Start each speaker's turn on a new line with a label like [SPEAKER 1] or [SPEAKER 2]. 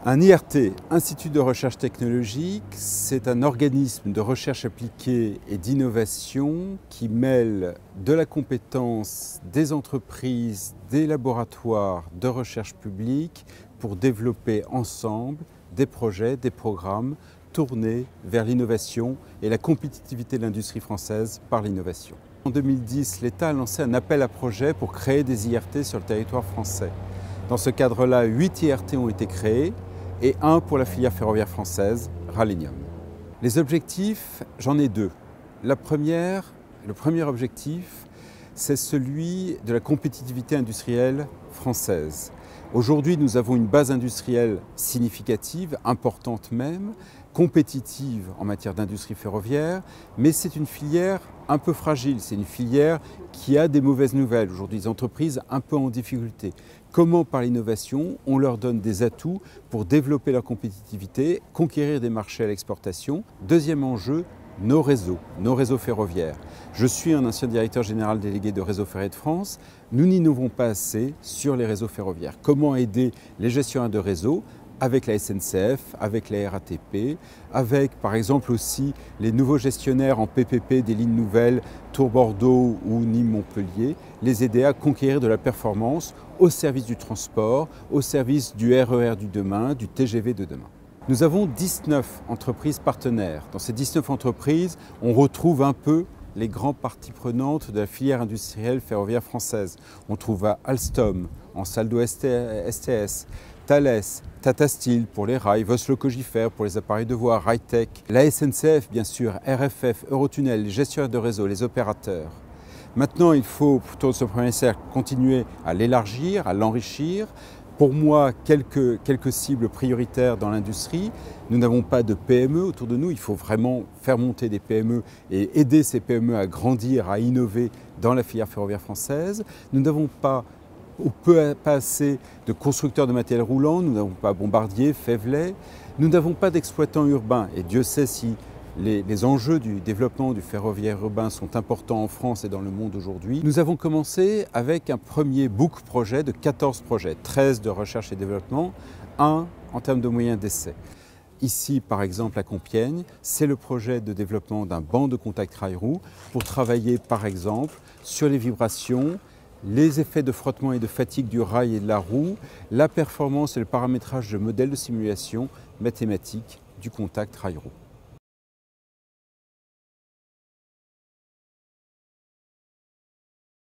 [SPEAKER 1] Un IRT, Institut de recherche technologique, c'est un organisme de recherche appliquée et d'innovation qui mêle de la compétence des entreprises, des laboratoires de recherche publique pour développer ensemble des projets, des programmes tournés vers l'innovation et la compétitivité de l'industrie française par l'innovation. En 2010, l'État a lancé un appel à projets pour créer des IRT sur le territoire français. Dans ce cadre-là, 8 IRT ont été créés et un pour la filière ferroviaire française, Ralenium. Les objectifs, j'en ai deux. Le premier objectif, c'est celui de la compétitivité industrielle française. Aujourd'hui, nous avons une base industrielle significative, importante même, compétitive en matière d'industrie ferroviaire, mais c'est une filière un peu fragile, c'est une filière qui a des mauvaises nouvelles. Aujourd'hui, des entreprises un peu en difficulté. Comment, par l'innovation, on leur donne des atouts pour développer leur compétitivité, conquérir des marchés à l'exportation. Deuxième enjeu, nos réseaux ferroviaires. Je suis un ancien directeur général délégué de Réseau Ferré de France. Nous n'innovons pas assez sur les réseaux ferroviaires. Comment aider les gestionnaires de réseau avec la SNCF, avec la RATP, avec par exemple aussi les nouveaux gestionnaires en PPP des lignes nouvelles Tours-Bordeaux ou Nîmes-Montpellier, les aider à conquérir de la performance au service du transport, au service du RER du demain, du TGV de demain. Nous avons 19 entreprises partenaires. Dans ces 19 entreprises, on retrouve un peu les grandes parties prenantes de la filière industrielle ferroviaire française. On trouve Alstom, Ansaldo STS, Thales, Tata Steel pour les rails, Voss Locogifère pour les appareils de voie, Ritech, la SNCF bien sûr, RFF, Eurotunnel, les gestionnaires de réseau, les opérateurs. Maintenant, il faut, pour ce premier cercle, continuer à l'élargir, à l'enrichir. Pour moi, quelques cibles prioritaires dans l'industrie. Nous n'avons pas de PME autour de nous. Il faut vraiment faire monter des PME et aider ces PME à grandir, à innover dans la filière ferroviaire française. Nous n'avons pas ou pas assez de constructeurs de matériel roulant. Nous n'avons pas Bombardier, Faivelet. Nous n'avons pas d'exploitants urbains. Et Dieu sait si les enjeux du développement du ferroviaire urbain sont importants en France et dans le monde aujourd'hui. Nous avons commencé avec un premier book projet de 14 projets, 13 de recherche et développement, 1 en termes de moyens d'essai. Ici, par exemple, à Compiègne, c'est le projet de développement d'un banc de contact rail-roue pour travailler, par exemple, sur les vibrations, les effets de frottement et de fatigue du rail et de la roue, la performance et le paramétrage de modèles de simulation mathématiques du contact rail-roue.